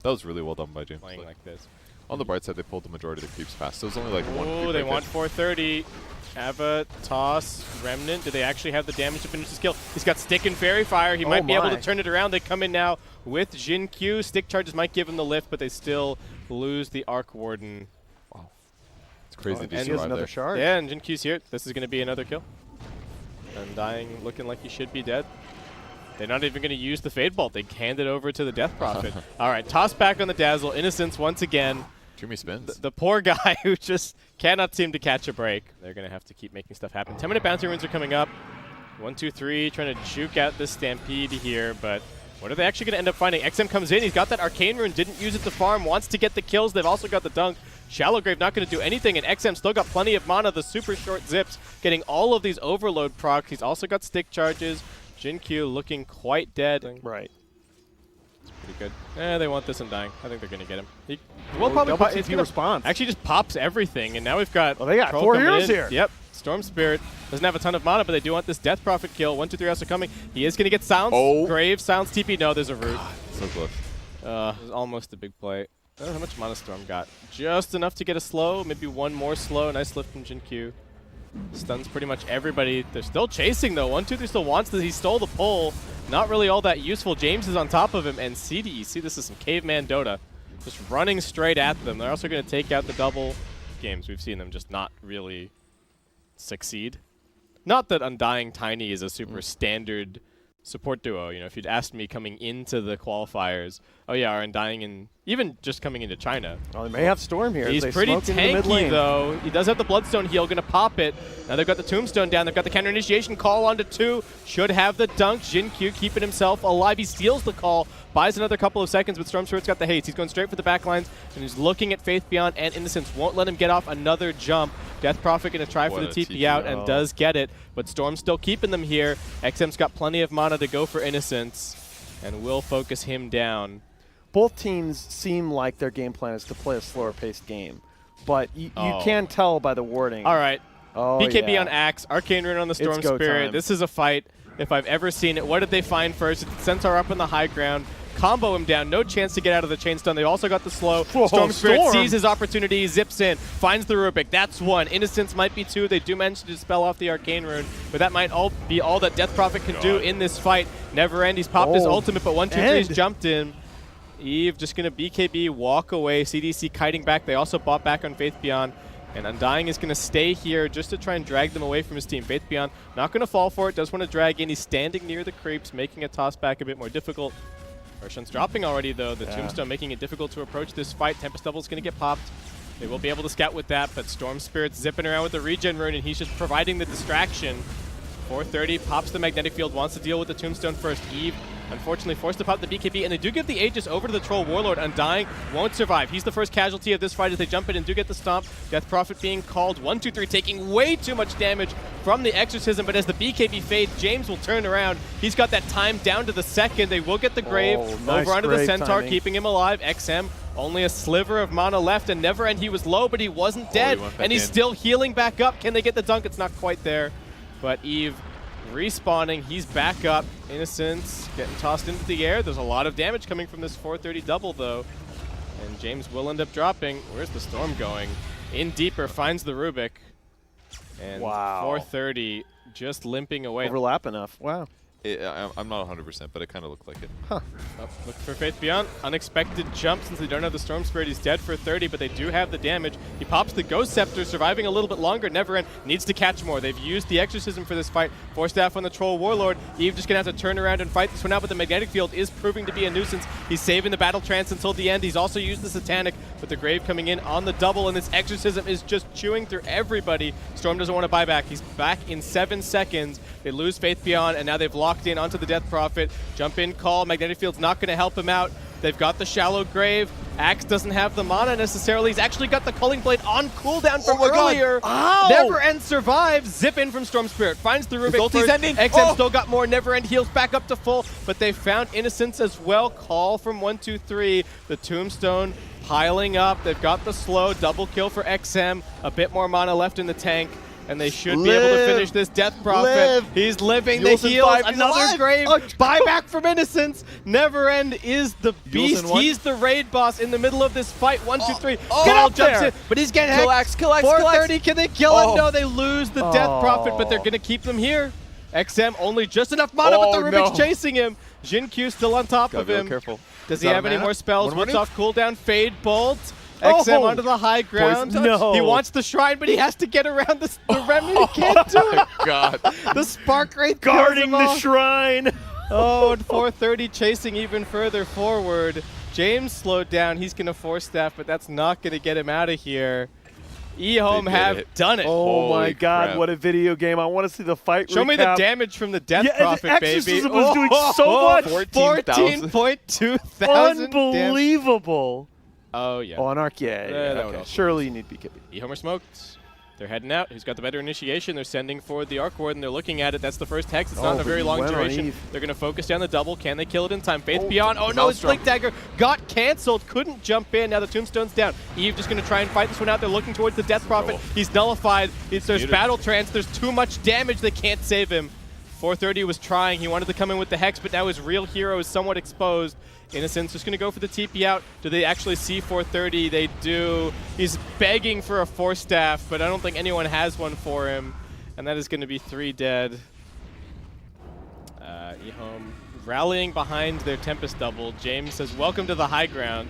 That was really well done by James. Playing like this. On the bright side, they pulled the majority of the creeps past. So it was only like one. Oh, they want 430. Ava, toss, Remnant. Do they actually have the damage to finish this kill? He's got Stick and Fairy Fire. He might be able to turn it around. They come in now with Jin Q. Stick charges might give him the lift, but they still lose the Arc Warden. Wow. It's crazy to and survive another there. shard. Yeah, and Jin Q's here. This is going to be another kill. Undying looking like he should be dead. They're not even going to use the Fade Bolt. They hand it over to the Death Prophet. All right, toss back on the Dazzle. Innocence once again. Too many spins. The poor guy who just cannot seem to catch a break. They're going to have to keep making stuff happen. 10-minute bounty runes are coming up. 1, 2, 3, trying to juke out this Stampede here, but what are they actually going to end up finding? XM comes in. He's got that Arcane Rune, didn't use it to farm, wants to get the kills. They've also got the Dunk. Shallow Grave not going to do anything, and XM still got plenty of mana. The super short zips, getting all of these overload procs. He's also got stick charges. Jin Q looking quite dead. Right. It's pretty good. They want this Undying. I think they're going to get him. He will probably double TP response. Actually just pops everything, and now we've got they got Troll 4 coming heroes in. here. Yep. Storm Spirit doesn't have a ton of mana, but they do want this Death Prophet kill. 1, 2, 3 also coming. He is going to get Silence. Oh. Grave, Silence TP. No, there's a root. So close. It was almost a big play. I don't know how much mana Storm got. Just enough to get a slow, maybe one more slow. Nice lift from Jin Q. Stuns pretty much everybody. They're still chasing though. 1, 2, 3 still wants this. He stole the pull. Not really all that useful. James is on top of him, and CDEC, this is some caveman Dota. Just running straight at them. They're also going to take out the double games. We've seen them just not really succeed. Not that Undying Tiny is a super standard support duo. You know, if you'd asked me coming into the qualifiers, oh yeah, are Undying and even just coming into China. Oh, they may have Storm here. He's they pretty smoke into the mid tanky lane. though. He does have the Bloodstone heal, gonna pop it. Now they've got the Tombstone down. They've got the counter initiation call onto 2. Should have the dunk. Jin Q keeping himself alive. He steals the call, buys another couple of seconds, but Storm Spirit's got the haste. He's going straight for the back lines, and he's looking at Faith Beyond and Innocence. Won't let him get off another jump. Death Prophet gonna try for the TP out and does get it, but Storm's still keeping them here. XM's got plenty of mana to go for Innocence, and will focus him down. Both teams seem like their game plan is to play a slower paced game, but you can tell by the wording. All right. Oh, BKB yeah. on Axe, Arcane Rune on the Storm go Spirit. time. This is a fight if I've ever seen it. What did they find first? Centaur up on the high ground. Combo him down. No chance to get out of the chain stun. They also got the slow. Whoa, Storm Spirit Storm. sees his opportunity, zips in, finds the Rubik. That's 1. Innocence might be 2. They do manage to dispel off the Arcane Rune, but that might all be all that Death Prophet can do in this fight. Never End. He's popped his ultimate, but 1, 2, 3's jumped in. Eve just going to BKB, walk away. CDC kiting back. They also bought back on Faith Beyond. And Undying is going to stay here just to try and drag them away from his team. Faith Beyond not going to fall for it. Does want to drag in. He's standing near the creeps, making a toss back a bit more difficult. Roshan's dropping already, though. The Tombstone making it difficult to approach this fight. Tempest Double is going to get popped. They will be able to scout with that, but Storm Spirit's zipping around with the regen rune, and he's just providing the distraction. 430 pops the magnetic field, wants to deal with the Tombstone first. Eve, unfortunately, forced to pop the BKB, and they do give the Aegis over to the Troll Warlord. Undying won't survive. He's the first casualty of this fight as they jump in and do get the stomp. Death Prophet being called. 1, 2, 3, taking way too much damage from the Exorcism, but as the BKB fades, James will turn around. He's got that time down to the second. They will get the Grave nice over onto the Grave Centaur, timing. keeping him alive. XM, only a sliver of mana left, and Never End, he was low, but he wasn't dead, and he's still healing back up. Can they get the dunk? It's not quite there, but Eve respawning. He's back up. Innocence getting tossed into the air. There's a lot of damage coming from this 430 double, though. And James will end up dropping. Where's the Storm going? In deeper, finds the Rubik. And 430 just limping away. Overlap enough. Wow. I'm not 100%, but it kind of looked like it. Huh. Look for Faith Beyond. Unexpected jump since they don't have the Storm Spirit. He's dead for 30, but they do have the damage. He pops the Ghost Scepter, surviving a little bit longer. Never End needs to catch more. They've used the Exorcism for this fight. Force Staff on the Troll Warlord. Eve just going to have to turn around and fight this one out, but the Magnetic Field is proving to be a nuisance. He's saving the Battle Trance until the end. He's also used the Satanic, but the Grave coming in on the double, and this Exorcism is just chewing through everybody. Storm doesn't want to buy back. He's back in 7 seconds. They lose Faith Beyond, and now they've locked in onto the Death Prophet. Jump in call. Magnetic Field's not going to help him out. They've got the Shallow Grave. Axe doesn't have the mana necessarily. He's actually got the Culling Blade on cooldown from earlier. Never End survives. Zip in from Storm Spirit. Finds the Rubik first. XM still got more. Never End heals back up to full, but they found Innocence as well. Call from 1, 2, 3. The Tombstone piling up. They've got the slow. Double kill for XM. A bit more mana left in the tank. and they should be able to finish this Death Prophet. He's living the Heals in heals. 5, he's Another alive. grave. Buyback from Innocence. Neverend is the beast. in 1. He's the raid boss in the middle of this fight. 1, 2, 3. Get Ball up jumps there. in, but he's getting Kill hacked. Axe, kill Axe, 430. Can they kill him? Oh. No, they lose the Death Prophet, but they're going to keep them here. XM only just enough mana, but the Rubik's chasing him. Jin Q still on top Gotta of be real him. careful. Does he Is that have a any mana? more spells? One more What's nuke? off cooldown? Fade Bolt. XM onto the high ground. No. He wants the shrine, but he has to get around the remnant. He can't do it. God. The spark rate Guarding throws him the off. shrine. Oh, and 430 chasing even further forward. James slowed down. He's going to force staff, but that's not going to get him out of here. EHOME They did have it. done it. Oh my Holy God, crap. what a video game. I want to see the fight Show me the recap. damage from the Death Yeah, and Prophet, baby. Exorcism was doing so much. 14.2 thousand. Unbelievable. Oh, yeah. Oh, on Arc, that would okay. also- Surely you need BKB. EHOME are smoked. They're heading out. Who's got the better initiation? They're sending for the Arc Warden. They're looking at it. That's the first Hex. It's not in a but very he long went on duration. Eve. They're going to focus down the double. Can they kill it in time? Faith Oh, Beyond. Oh, no, his Maelstrom. Blink Dagger got canceled. Couldn't jump in. Now the Tombstone's down. Eve just going to try and fight this one out. They're looking towards the Death Prophet. Cool. He's nullified. There's muted. Battle Trance. There's too much damage. They can't save him. 430 was trying. He wanted to come in with the Hex, but now his real hero is somewhat exposed. Innocence just going to go for the TP out. Do they actually see 430? They do. He's begging for a Force Staff, but I don't think anyone has one for him. And that is going to be 3 dead. EHOME rallying behind their Tempest double. James says, welcome to the high ground.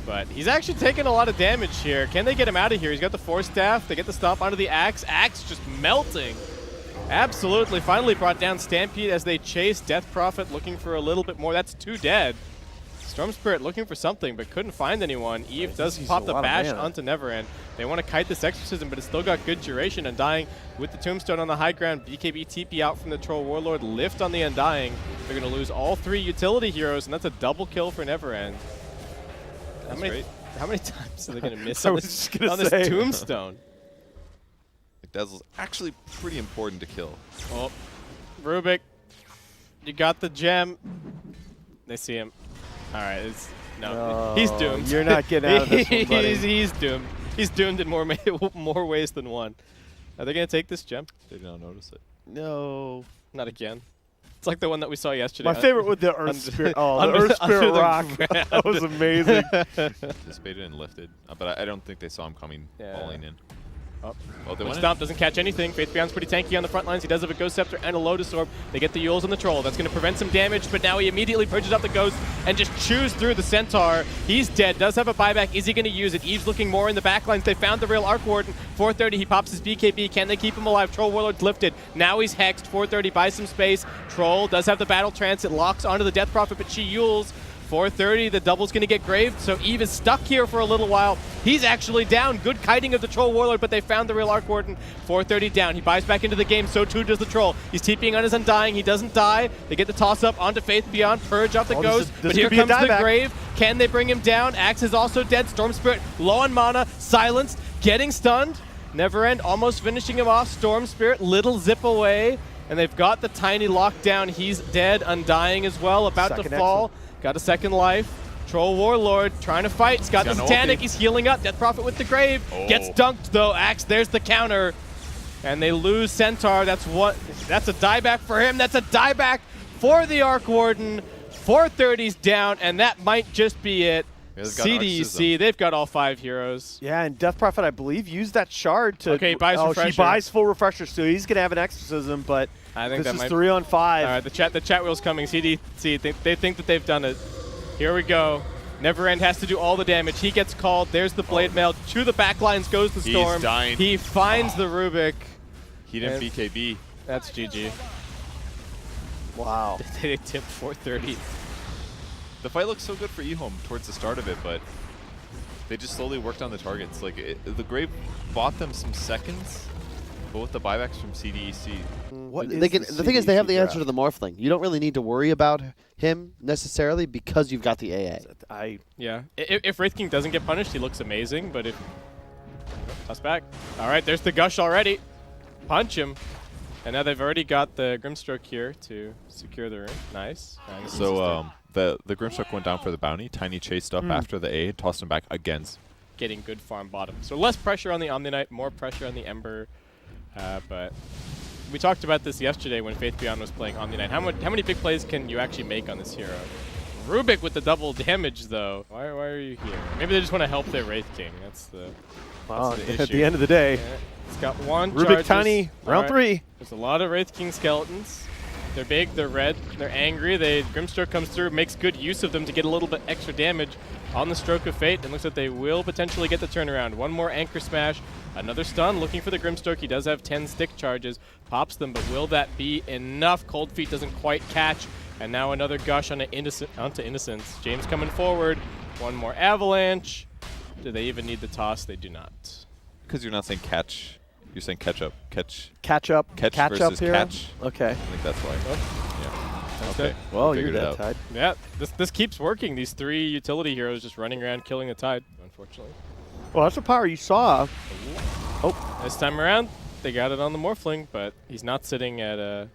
But he's actually taking a lot of damage here. Can they get him out of here? He's got the Force Staff. They get the stop onto the Axe. Axe just melting. Absolutely. Finally brought down Stampede as they chase Death Prophet, looking for a little bit more. That's 2 dead. Storm Spirit looking for something, but couldn't find anyone. Eve does he's pop a the lot of bash mana. onto Neverend. They want to kite this Exorcism, but it's still got good duration. Undying with the Tombstone on the high ground. BKB TP out from the Troll Warlord. Lift on the Undying. They're going to lose all 3 utility heroes, and that's a double kill for Neverend. How many times are they going to miss I on was this, just gonna on this say. Tombstone? Like, Dazzle's actually pretty important to kill. Oh, Rubik, you got the gem. They see him. All right, no, he's doomed. You're not getting out of this one, buddy. He's doomed. He's doomed in more ways than one. Are they gonna take this gem? They did not notice it. No. Not again. It's like the one that we saw yesterday. My favorite with the Earth Under- Spirit. Oh, the under Earth the- under Spirit the rock. ground. That was amazing. Dissipated and lifted. But I don't think they saw him coming falling in. Oh. Oh, they Quick went in. Stomp doesn't catch anything. Faith Beyond's pretty tanky on the front lines. He does have a Ghost Scepter and a Lotus Orb. They get the Yules on the Troll. That's going to prevent some damage, but now he immediately purges up the Ghost and just chews through the Centaur. He's dead. Does have a buyback. Is he going to use it? Eve's looking more in the backlines. They found the real Arc Warden. 430, he pops his BKB. Can they keep him alive? Troll Warlord's lifted. Now he's hexed. 430 buys some space. Troll does have the Battle Trance. It locks onto the Death Prophet, but she Yules. 430, the double's going to get graved, so Eve is stuck here for a little while. He's actually down. Good kiting of the Troll Warlord, but they found the real Arc Warden. 430 down. He buys back into the game, so too does the Troll. He's TPing on his Undying. He doesn't die. They get the toss-up onto Faith Beyond, purge off the Oh, Ghost, this but here could be a comes the dieback. Grave. Can they bring him down? Axe is also dead. Storm Spirit low on mana, silenced, getting stunned. Neverend almost finishing him off. Storm Spirit, little zip away, and they've got the Tiny lockdown. He's dead. Undying as well, about Second to fall. Got a second life. Troll Warlord trying to fight. He's got the He's got an Satanic. ulti. He's healing up. Death Prophet with the Grave. Oh. Gets dunked though. Axe, there's the counter. And they lose Centaur. That's a dieback for him. That's a dieback for the Arc Warden. 430's down, and that might just be it. Yeah, they've got an CDEC, Arcism. they've got all 5 heroes. Yeah, and Death Prophet, I believe, used that shard to. Okay, he buys he Refresher. buys full refresher, so he's gonna have an exorcism. But I think this that is might 3 on 5. All right, the chat wheel's coming. CDC, they think that they've done it. Here we go. Neverend has to do all the damage. He gets called. There's the Blade Mail. To the backlines goes the He's Storm. dying. He finds the Rubik. He didn't And- BKB. That's GG. Wow. They tipped 430. The fight looked so good for EHOME towards the start of it, but they just slowly worked on the targets. Like the Grave bought them some seconds, but with the buybacks from CDEC, What What they is can, the the thing is, they have the CDC answer to the Morphling. You don't really need to worry about him necessarily because you've got the AA. Yeah. If Wraith King doesn't get punished, he looks amazing, but if... Toss back. All right, there's the Gush already. Punch him. And now they've already got the Grimstroke here to secure the room. Nice. Nice. so the Grimstroke went down for the bounty. Tiny chased up after the A, tossed him back again. Getting good farm bottom. So less pressure on the Omni Knight, more pressure on the Ember. But we talked about this yesterday when Faith Beyond was playing Omni Knight. How many big plays can you actually make on this hero? Rubik with the double damage, though. Why are you here? Maybe they just want to help their Wraith King. That's the issue. At the end of the day, Yeah. It's got one Rubik charges. Tiny, round 3. There's a lot of Wraith King skeletons. They're big, they're red, they're angry. Grimstroke comes through, makes good use of them to get a little bit extra damage on the Stroke of Fate, and looks like they will potentially get the turnaround. One more Anchor Smash, another stun, looking for the Grimstroke. He does have 10 stick charges, pops them, but will that be enough? Cold Feet doesn't quite catch, and now another Gush onto Innocence. James coming forward, one more Avalanche. Do they even need the toss? They do not. Because you're not saying catch. You're saying catch up. Catch Catch versus up here. catch. Okay. I think that's why. Yeah. Okay. Well, Figured you're it dead, out. Tide. Yeah, this keeps working. These 3 utility heroes just running around killing the Tide, unfortunately. Well, that's the power you saw. This time around, they got it on the Morphling, but he's not sitting at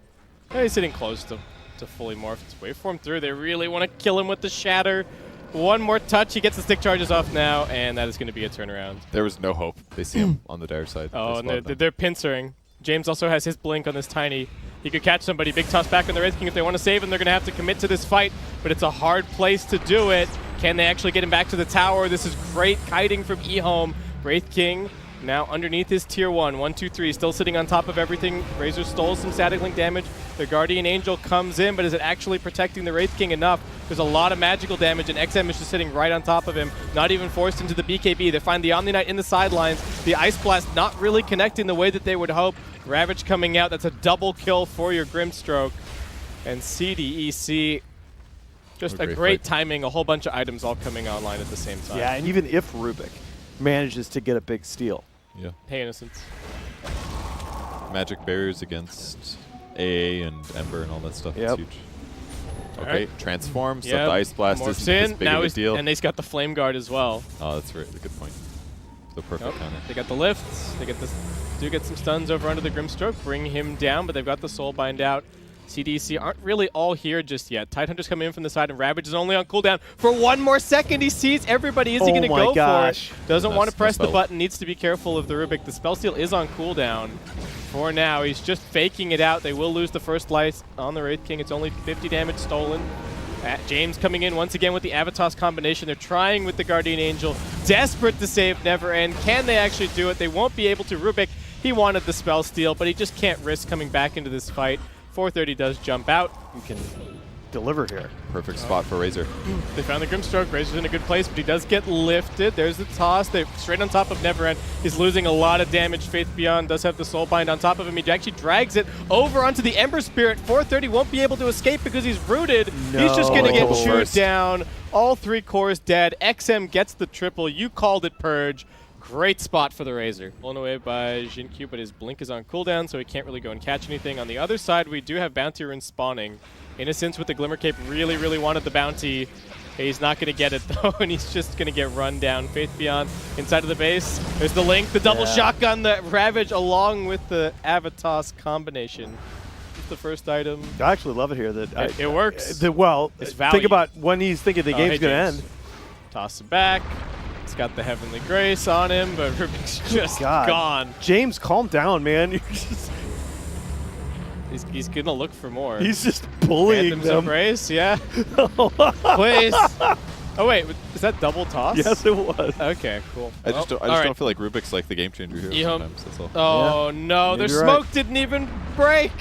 he's sitting close to fully morph. It's waveform through. They really want to kill him with the Shatter. One more touch. He gets the stick charges off now, and that is going to be a turnaround. There was no hope. They see him on the dire side. Oh, and they're pincering. James also has his blink on this Tiny. He could catch somebody. Big toss back on the Wraith King. If they want to save him, they're going to have to commit to this fight, but it's a hard place to do it. Can they actually get him back to the tower? This is great kiting from EHOME. Wraith King now underneath his tier 1. 1, 2, 3. Still sitting on top of everything. Razor stole some static link damage. The Guardian Angel comes in, but is it actually protecting the Wraith King enough? There's a lot of magical damage, and XM is just sitting right on top of him, not even forced into the BKB. They find the Omni Knight in the sidelines. The Ice Blast not really connecting the way that they would hope. Ravage coming out. That's a double kill for your Grimstroke. And CDEC, just a great timing. A whole bunch of items all coming online at the same time. Yeah, and even if Rubik manages to get a big steal. Yeah. Hey, Innocence. Magic barriers against AA and Ember and all that stuff. Yep. It's huge. Okay, Right. transform. So Yep. the Ice Blast Morphs isn't as in. big Now of a he's deal. and he's got the Flame Guard as well. Oh, that's right. Good point. The perfect Nope. counter. They got the lifts. They get this. Do get some stuns over onto the Grimstroke, bring him down, but they've got the Soulbind out. CDC aren't really all here just yet. Tidehunters coming in from the side, and Ravage is only on cooldown for 1 more second. He sees everybody. Is he going to go for it? Doesn't want to press the button. Needs to be careful of the Rubik. The spell seal is on cooldown for now. He's just faking it out. They will lose the first life on the Wraith King. It's only 50 damage stolen. James coming in once again with the Avatos combination. They're trying with the Guardian Angel. Desperate to save Never End. Can they actually do it? They won't be able to. Rubik, he wanted the spell steal, but he just can't risk coming back into this fight. 430 does jump out. You can deliver here. Perfect spot for Razor. They found the Grimstroke. Razor's in a good place, but he does get lifted. There's the toss. They're straight on top of Neverend. He's losing a lot of damage. Faith Beyond does have the Soulbind on top of him. He actually drags it over onto the Ember Spirit. 430 won't be able to escape because he's rooted. He's just going to get chewed down. All 3 cores dead. XM gets the triple. You called it, Purge. Great spot for the Razor. Blown away by Jinq, but his blink is on cooldown, so he can't really go and catch anything. On the other side, we do have Bounty Runes spawning. Innocence with the Glimmer Cape really wanted the bounty. He's not going to get it, though, and he's just going to get run down. Faith Beyond inside of the base. There's the link, the double shotgun, the Ravage, along with the Avatos combination. It's the first item. I actually love it here. That it works. It's value. Think about when he's thinking the game's going to end. Toss it back. He's got the Heavenly Grace on him, but Rubik's just gone. James, calm down, man. He's going to look for more. He's just bullying Phantom's them. Embrace, yeah. Please. Oh, wait. Is that double toss? Yes, it was. Okay, cool. I just don't feel like Rubik's like the game changer here sometimes. That's all. Oh, no. Their smoke didn't even break.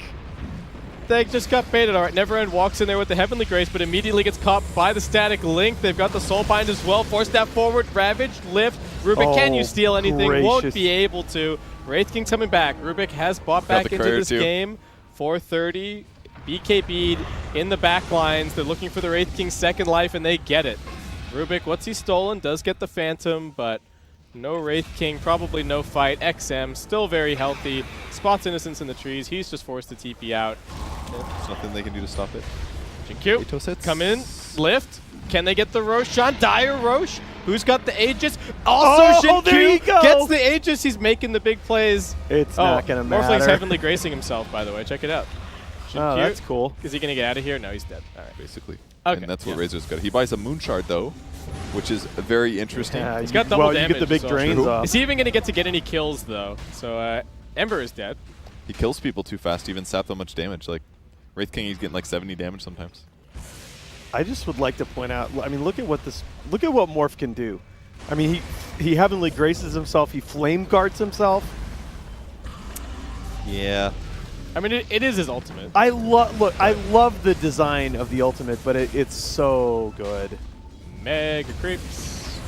They just got baited. All right, Neverend walks in there with the Heavenly Grace, but immediately gets caught by the static link. They've got the Soulbind as well. Force step forward, Ravage, lift. Rubik, can you steal anything? Gracious. Won't be able to. Wraith King's coming back. Rubik has bought back into this game. 430, BKB'd in the back lines. They're looking for the Wraith King's second life, and they get it. Rubik, what's he stolen? Does get the Phantom, but no Wraith King, probably no fight. XM, still very healthy. Spots Innocence in the trees. He's just forced to TP out. There's nothing they can do to stop it. Jinq, come in, lift. Can they get the Roshan? Dire Roche, who's got the Aegis. Also, Jinq gets the Aegis. He's making the big plays. It's not going to matter. Morphling's heavenly gracing himself, by the way. Check it out. Oh, that's cool. Is he going to get out of here? No, he's dead. All right. Basically. Okay. And that's what Razor's got. He buys a Moonshard, though, which is very interesting. Yeah, he's got double damage. You get the big drains off. Is he even going to get any kills, though? So Ember is dead. He kills people too fast to even sap that much damage. Like, Wraith King, he's getting like 70 damage sometimes. I just would like to point out, I mean, look at what Morph can do. I mean, he Heavenly Graces himself, he Flame Guards himself. Yeah. I mean, it is his ultimate. I love the design of the ultimate, but it's so good. Mega creeps.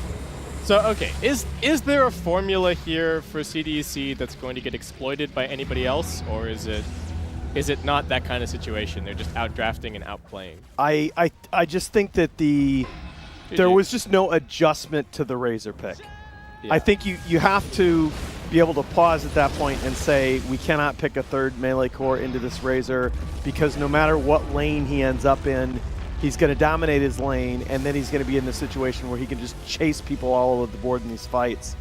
So, okay, is there a formula here for CDEC that's going to get exploited by anybody else, or is it not that kind of situation? They're just outdrafting and outplaying. I just think that there was just no adjustment to the Razor pick. Yeah. I think you have to be able to pause at that point and say, we cannot pick a third melee core into this Razor, because no matter what lane he ends up in, he's going to dominate his lane, and then he's going to be in the situation where he can just chase people all over the board in these fights.